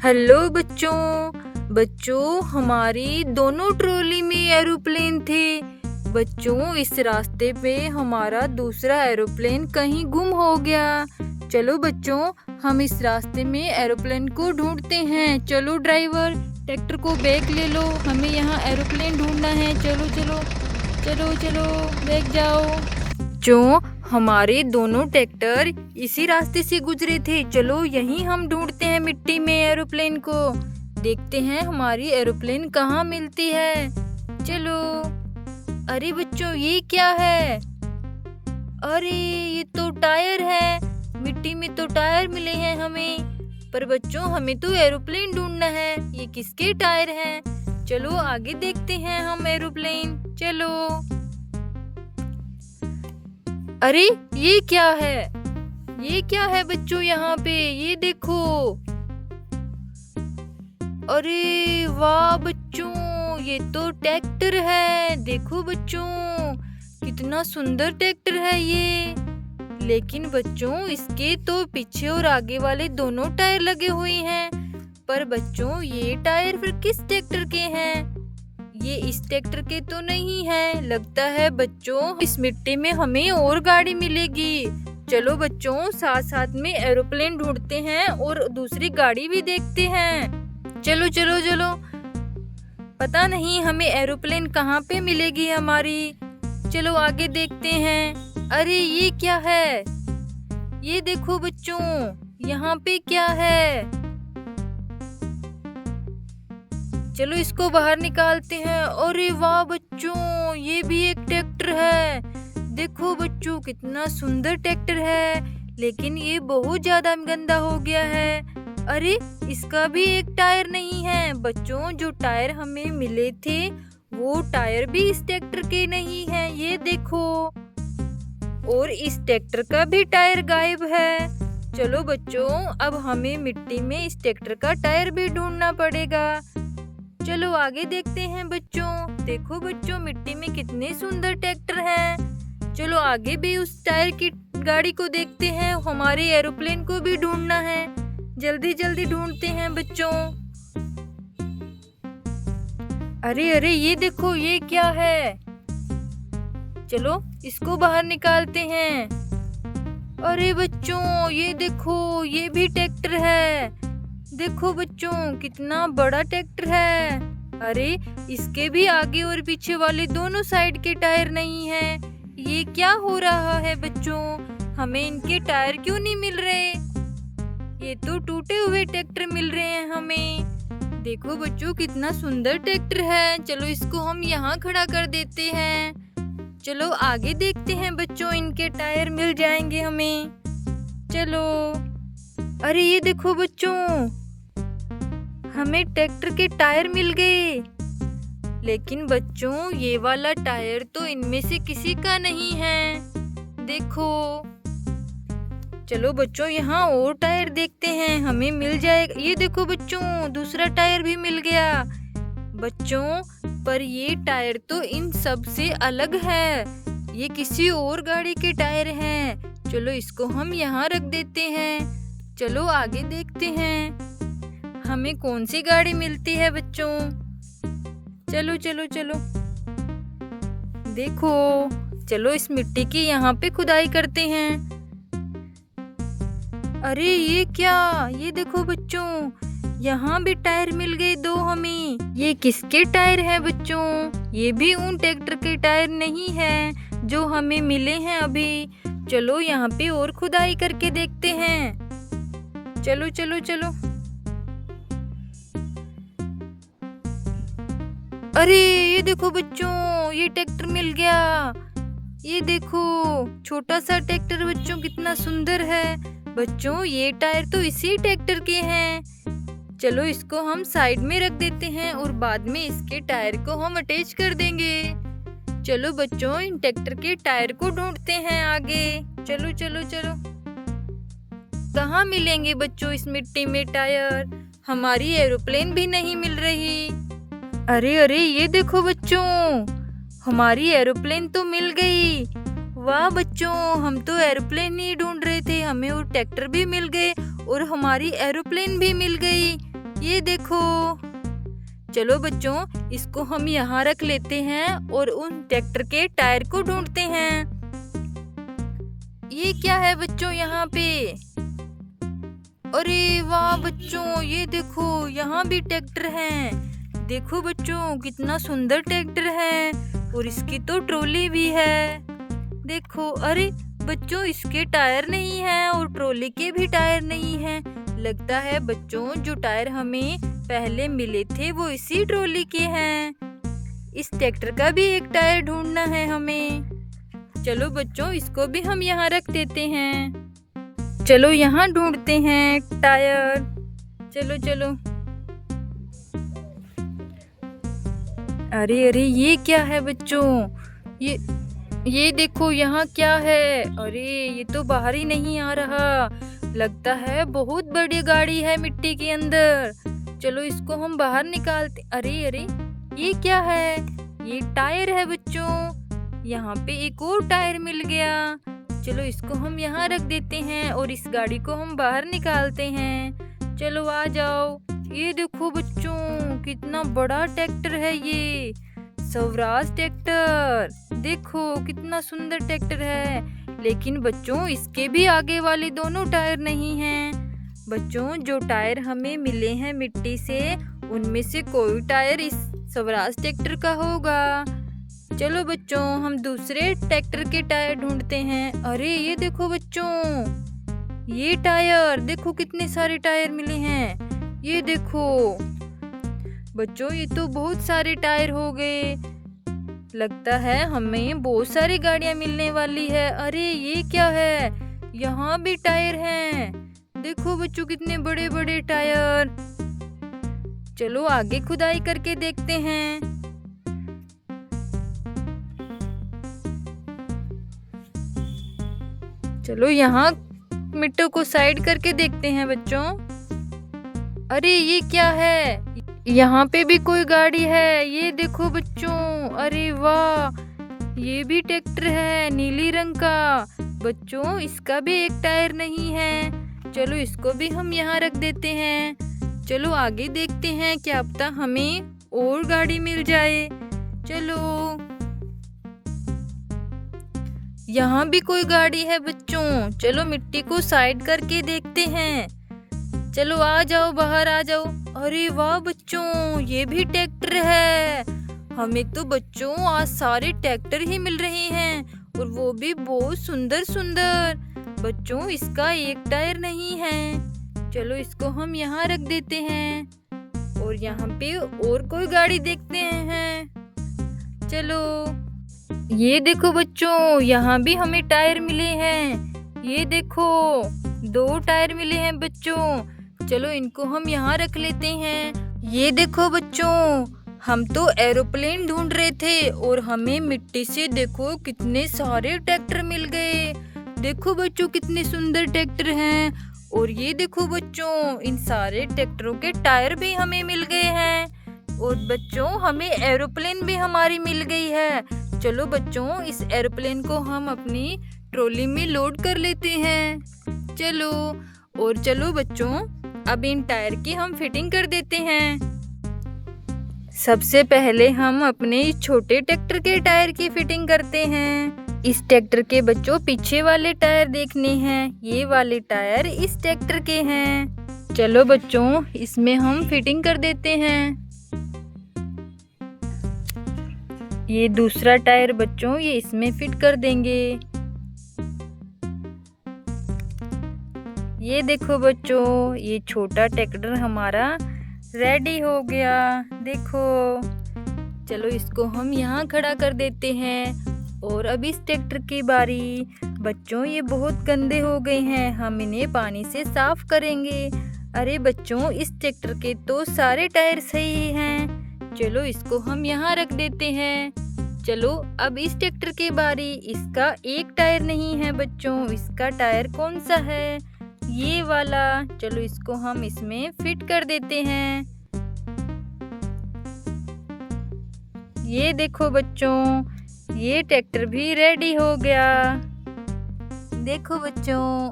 Hello बच्चों हमारी दोनों ट्रॉली में एरोप्लेन थे। बच्चों इस रास्ते पे हमारा दूसरा एरोप्लेन कहीं गुम हो गया। चलो बच्चों हम इस रास्ते में एरोप्लेन को ढूंढते हैं। चलो ड्राइवर ट्रैक्टर को बैक ले लो, हमें यहाँ एरोप्लेन ढूंढना है। चलो चलो चलो चलो बैक जाओ। जो हमारे दोनों ट्रैक्टर इसी रास्ते से गुजरे थे। चलो यहीं हम ढूंढते हैं मिट्टी में एरोप्लेन को। देखते हैं हमारी एरोप्लेन कहाँ मिलती है। चलो। अरे बच्चों ये क्या है? अरे ये तो टायर है। मिट्टी में तो टायर मिले हैं हमें, पर बच्चों हमें तो एरोप्लेन ढूंढना है। ये किसके टायर हैं? चलो आगे देखते हैं हम एरोप्लेन। चलो। अरे ये क्या है? ये क्या है बच्चों यहाँ पे? ये देखो। अरे वाह बच्चों, ये तो ट्रैक्टर है। देखो बच्चों कितना सुंदर ट्रैक्टर है ये। लेकिन बच्चों इसके तो पीछे और आगे वाले दोनों टायर लगे हुए हैं। पर बच्चों ये टायर फिर किस ट्रैक्टर के हैं? ये इस ट्रैक्टर के तो नहीं है। लगता है बच्चों इस मिट्टी में हमें और गाड़ी मिलेगी। चलो बच्चों साथ साथ में एरोप्लेन ढूंढते हैं और दूसरी गाड़ी भी देखते हैं। चलो चलो चलो। पता नहीं हमें एरोप्लेन कहाँ पे मिलेगी हमारी। चलो आगे देखते हैं। अरे ये क्या है? ये देखो बच्चों यहाँ पे क्या है? चलो इसको बाहर निकालते हैं। अरे वाह बच्चों ये भी एक ट्रैक्टर है। देखो बच्चों कितना सुंदर ट्रैक्टर है, लेकिन ये बहुत ज्यादा गंदा हो गया है। अरे इसका भी एक टायर नहीं है। बच्चों जो टायर हमें मिले थे वो टायर भी इस ट्रैक्टर के नहीं है। ये देखो, और इस ट्रैक्टर का भी टायर गायब है। चलो बच्चों अब हमें मिट्टी में इस ट्रैक्टर का टायर भी ढूंढना पड़ेगा। चलो आगे देखते हैं बच्चों। देखो बच्चों मिट्टी में कितने सुंदर ट्रैक्टर हैं। चलो आगे भी उस टायर की गाड़ी को देखते हैं। हमारे एरोप्लेन को भी ढूंढना है। जल्दी जल्दी ढूंढते हैं बच्चों। अरे अरे ये देखो ये क्या है? चलो इसको बाहर निकालते हैं। अरे बच्चों ये देखो ये भी ट्रैक्टर है। देखो बच्चों कितना बड़ा ट्रैक्टर है। अरे इसके भी आगे और पीछे वाले दोनों साइड के टायर नहीं हैं। ये क्या हो रहा है बच्चों? हमें इनके टायर क्यों नहीं मिल रहे? ये तो टूटे हुए ट्रैक्टर मिल रहे हैं हमें। देखो बच्चों कितना सुंदर ट्रैक्टर है। चलो इसको हम यहाँ खड़ा कर देते हैं। चलो आगे देखते हैं बच्चों, इनके टायर मिल जाएंगे हमें। चलो। अरे ये देखो बच्चों हमें ट्रैक्टर के टायर मिल गए। लेकिन बच्चों ये वाला टायर तो इनमें से किसी का नहीं है। देखो। चलो बच्चों यहाँ और टायर देखते हैं, हमें मिल जाएगा। ये देखो बच्चों दूसरा टायर भी मिल गया। बच्चों पर ये टायर तो इन सब से अलग है। ये किसी और गाड़ी के टायर हैं। चलो इसको हम यहाँ रख देते हैं। चलो आगे देखते हैं हमें कौन सी गाड़ी मिलती है बच्चों। चलो चलो चलो। देखो चलो इस मिट्टी की यहाँ पे खुदाई करते हैं। अरे ये क्या? ये देखो बच्चों यहाँ भी टायर मिल गए दो हमें। ये किसके टायर हैं बच्चों? ये भी उन ट्रैक्टर के टायर नहीं है जो हमें मिले हैं अभी। चलो यहाँ पे और खुदाई करके देखते हैं। चलो चलो चलो। अरे ये देखो बच्चों ये ट्रैक्टर मिल गया। ये देखो छोटा सा ट्रैक्टर बच्चों कितना सुंदर है। बच्चों ये टायर तो इसी ट्रैक्टर के हैं। चलो इसको हम साइड में रख देते हैं और बाद में इसके टायर को हम अटैच कर देंगे। चलो बच्चों इन ट्रैक्टर के टायर को ढूंढते हैं आगे। चलो चलो चलो। कहाँ मिलेंगे बच्चों इस मिट्टी में टायर? हमारी एरोप्लेन भी नहीं मिल रही। अरे अरे ये देखो बच्चों हमारी एरोप्लेन तो मिल गई। वाह बच्चों हम तो एरोप्लेन नहीं ढूंढ रहे थे, हमें वो ट्रैक्टर भी मिल गए और हमारी एरोप्लेन भी मिल गई। ये देखो। चलो बच्चों, इसको हम यहाँ रख लेते हैं और उन ट्रैक्टर के टायर को ढूंढते हैं। ये क्या है बच्चों यहाँ पे? अरे वाह बच्चों, ये देखो यहाँ भी ट्रैक्टर हैं। देखो बच्चों, कितना सुंदर ट्रैक्टर है और इसकी तो ट्रॉली भी है। देखो, अरे बच्चों, इसके टायर नहीं हैं और ट्रॉली के भी टायर नहीं हैं। लगता है बच्चों, जो टायर हमें पहले मिले थे वो इसी ट्रॉली के हैं। इस ट्रैक्टर का भी एक टायर ढूंढना है हमें। चलो बच्चों, इसको भी हम यहाँ रख देते हैं। चलो यहाँ ढूंढते हैं टायर। चलो चलो। अरे अरे, ये क्या है बच्चों? ये देखो यहाँ क्या है? अरे ये तो बाहर ही नहीं आ रहा। लगता है बहुत बड़ी गाड़ी है मिट्टी के अंदर। चलो इसको हम बाहर निकालते। अरे अरे, ये क्या है? ये टायर है बच्चों। यहाँ पे एक और टायर मिल गया। चलो इसको हम यहाँ रख देते हैं और इस गाड़ी को हम बाहर निकालते हैं। चलो आ जाओ। ये देखो बच्चों, कितना बड़ा ट्रैक्टर है ये, स्वराज ट्रैक्टर। देखो कितना सुंदर ट्रैक्टर है। लेकिन बच्चों, इसके भी आगे वाले दोनों टायर नहीं हैं। बच्चों, जो टायर हमें मिले हैं मिट्टी से, उनमें से कोई टायर इस स्वराज ट्रैक्टर का होगा। चलो बच्चों, हम दूसरे ट्रैक्टर के टायर ढूंढते हैं। अरे ये देखो बच्चों, ये टायर देखो, कितने सारे टायर मिले हैं। ये देखो बच्चों, ये तो बहुत सारे टायर हो गए। लगता है हमें बहुत सारी गाड़ियां मिलने वाली है। अरे ये क्या है? यहाँ भी टायर हैं। देखो बच्चों, कितने बड़े बड़े टायर। चलो आगे खुदाई करके देखते हैं। चलो यहाँ मिट्टी को साइड करके देखते हैं बच्चों। अरे ये क्या है? यहाँ पे भी कोई गाड़ी है। ये देखो बच्चों, अरे वाह, ये भी ट्रैक्टर है नीली रंग का। बच्चों, इसका भी एक टायर नहीं है। चलो इसको भी हम यहाँ रख देते हैं। चलो आगे देखते हैं, क्या पता हमें और गाड़ी मिल जाए। चलो, यहाँ भी कोई गाड़ी है बच्चों। चलो मिट्टी को साइड करके देखते हैं। चलो आ जाओ, बाहर आ जाओ। अरे वाह बच्चों, ये भी ट्रैक्टर है। हमें तो बच्चों आज सारे ट्रैक्टर ही मिल रहे हैं और वो भी बहुत सुंदर सुंदर। बच्चों, इसका एक टायर नहीं है। चलो इसको हम यहाँ रख देते हैं और यहाँ पे और कोई गाड़ी देखते हैं। चलो, ये देखो बच्चों, यहाँ भी हमें टायर मिले हैं। ये देखो, 2 टायर मिले हैं बच्चों। चलो इनको हम यहाँ रख लेते हैं। ये देखो बच्चों, हम तो एरोप्लेन ढूंढ रहे थे और हमें मिट्टी से देखो कितने सारे ट्रैक्टर मिल गए। देखो बच्चों, कितने सुंदर ट्रैक्टर हैं। और ये देखो बच्चों, इन सारे ट्रैक्टरों के टायर भी हमें मिल गए हैं। और बच्चों, हमें एरोप्लेन भी हमारी मिल गई है। चलो बच्चों, इस एरोप्लेन को हम अपनी ट्रॉली में लोड कर लेते हैं। चलो बच्चों, अब इन टायर की हम फिटिंग कर देते हैं। सबसे पहले हम अपने इस छोटे ट्रैक्टर के टायर की फिटिंग करते हैं। इस ट्रैक्टर के बच्चों पीछे वाले टायर देखने हैं। ये वाले टायर इस ट्रैक्टर के हैं। चलो बच्चों, इसमें हम फिटिंग कर देते हैं। ये दूसरा टायर बच्चों, ये इसमें फिट कर देंगे। ये देखो बच्चों, ये छोटा ट्रैक्टर हमारा रेडी हो गया। देखो, चलो इसको हम यहाँ खड़ा कर देते हैं। और अब इस ट्रैक्टर की बारी। बच्चों, ये बहुत गंदे हो गए हैं, हम इन्हें पानी से साफ करेंगे। अरे बच्चों, इस ट्रैक्टर के तो सारे टायर सही हैं। चलो इसको हम यहाँ रख देते हैं। चलो अब इस ट्रैक्टर की बारी। इसका एक टायर नहीं है बच्चों। इसका टायर कौन सा है? ये वाला। चलो इसको हम इसमें फिट कर देते हैं। ये देखो बच्चों, ये ट्रैक्टर भी रेडी हो गया। देखो बच्चों,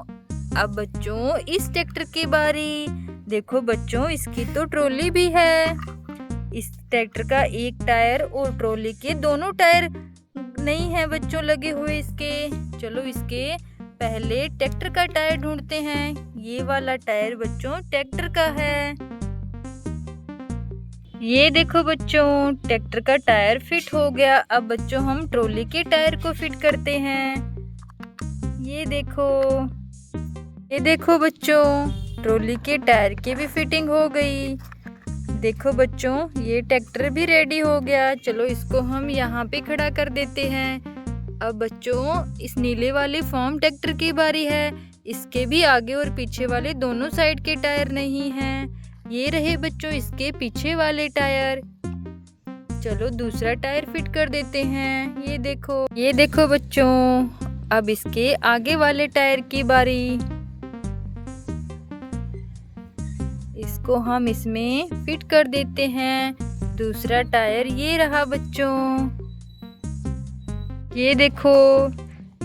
अब बच्चों इस ट्रैक्टर की बारी। देखो बच्चों, इसकी तो ट्रॉली भी है। इस ट्रैक्टर का एक टायर और ट्रॉली के दोनों टायर नहीं है बच्चों लगे हुए इसके। चलो इसके पहले ट्रैक्टर का टायर ढूंढते हैं। ये वाला टायर बच्चों ट्रैक्टर का है। ये देखो बच्चों, ट्रैक्टर का टायर फिट हो गया। अब बच्चों हम ट्रॉली के टायर को फिट करते हैं। ये देखो बच्चों, ट्रॉली के टायर की भी फिटिंग हो गई। देखो बच्चों, ये ट्रैक्टर भी रेडी हो गया। चलो इसको हम यहाँ पे खड़ा कर देते हैं। अब बच्चों इस नीले वाले फार्म ट्रैक्टर की बारी है। इसके भी आगे और पीछे वाले दोनों साइड के टायर नहीं हैं। ये रहे बच्चों इसके पीछे वाले टायर। चलो दूसरा टायर फिट कर देते हैं। ये देखो बच्चों, अब इसके आगे वाले टायर की बारी। इसको हम इसमें फिट कर देते हैं। दूसरा टायर ये रहा बच्चों। ये देखो,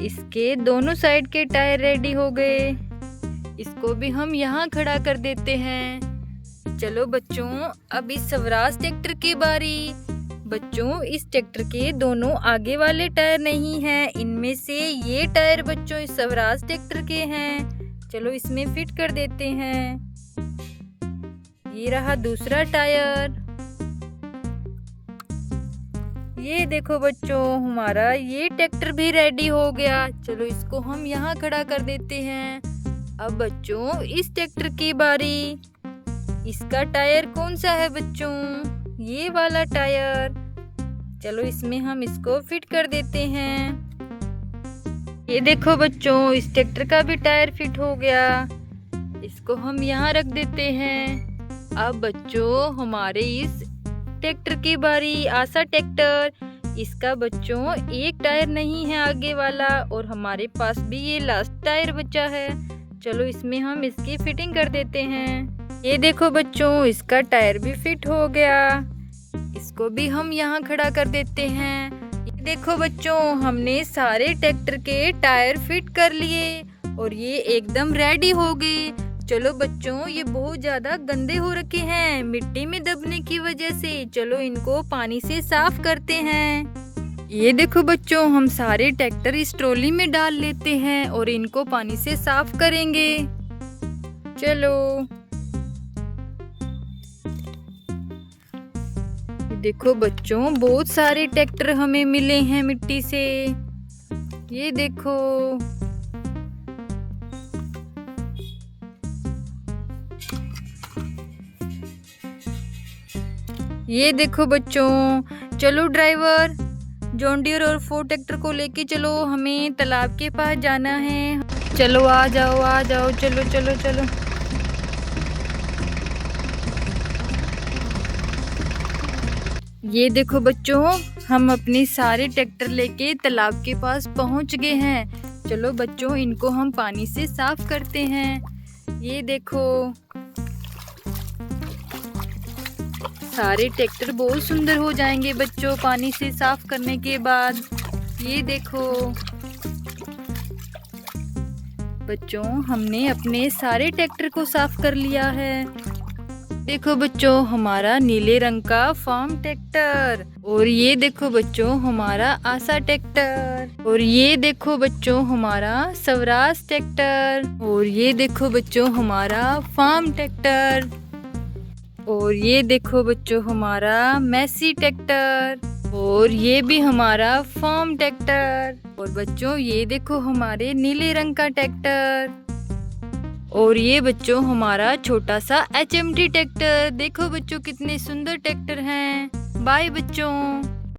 इसके दोनों साइड के टायर रेडी हो गए। इसको भी हम यहाँ खड़ा कर देते हैं। चलो बच्चों, अब इस स्वराज ट्रैक्टर की बारी। बच्चों इस ट्रैक्टर के दोनों आगे वाले टायर नहीं हैं। इनमें से ये टायर बच्चों इस स्वराज ट्रैक्टर के हैं। चलो इसमें फिट कर देते हैं। ये रहा दूसरा टायर। ये देखो बच्चों, हमारा ये ट्रैक्टर भी रेडी हो गया। चलो इसको हम यहाँ खड़ा कर देते हैं। अब बच्चों इस ट्रैक्टर की बारी। इसका टायर कौन सा है बच्चों? ये वाला टायर। चलो इसमें हम इसको फिट कर देते हैं। ये देखो बच्चों, इस ट्रैक्टर का भी टायर फिट हो गया। इसको हम यहाँ रख देते हैं। अब बच्चों हमारे इस ट्रैक्टर की बारी। आशा ट्रैक्टर। इसका बच्चों एक टायर नहीं है आगे वाला, और हमारे पास भी ये लास्ट टायर बचा है। चलो इसमें हम इसकी फिटिंग कर देते हैं। ये देखो बच्चों, इसका टायर भी फिट हो गया। इसको भी हम यहाँ खड़ा कर देते हैं। ये देखो बच्चों, हमने सारे ट्रैक्टर के टायर फिट कर लिए और ये एकदम रेडी हो गए। चलो बच्चों, ये बहुत ज्यादा गंदे हो रखे हैं मिट्टी में दबने की वजह से। चलो इनको पानी से साफ करते हैं। ये देखो बच्चों, हम सारे ट्रैक्टर इस ट्रॉली में डाल लेते हैं और इनको पानी से साफ करेंगे। चलो देखो बच्चों, बहुत सारे ट्रैक्टर हमें मिले हैं मिट्टी से। ये देखो, ये देखो बच्चों। चलो ड्राइवर, जॉन डियर और फोर्ड ट्रैक्टर को लेके चलो, हमें तालाब के पास जाना है। चलो आ जाओ, चलो। ये देखो बच्चों, हम अपने सारे ट्रैक्टर लेके तालाब के पास पहुंच गए हैं। चलो बच्चों, इनको हम पानी से साफ करते हैं। ये देखो, सारे ट्रैक्टर बहुत सुंदर हो जाएंगे बच्चों पानी से साफ करने के बाद। ये देखो बच्चों, हमने अपने सारे ट्रैक्टर को साफ कर लिया है। देखो बच्चों, हमारा नीले रंग का फार्म ट्रैक्टर। और ये देखो बच्चों, हमारा आशा ट्रैक्टर। और ये देखो बच्चों, हमारा स्वराज ट्रैक्टर। और ये देखो बच्चों, हमारा फार्म ट्रैक्टर। और ये देखो बच्चों, हमारा मैसी ट्रैक्टर। और ये भी हमारा फार्म ट्रैक्टर। और बच्चों ये देखो, हमारे नीले रंग का ट्रैक्टर। और ये बच्चों हमारा छोटा सा HMT ट्रैक्टर। देखो बच्चों, कितने सुंदर ट्रैक्टर हैं। बाय बच्चों।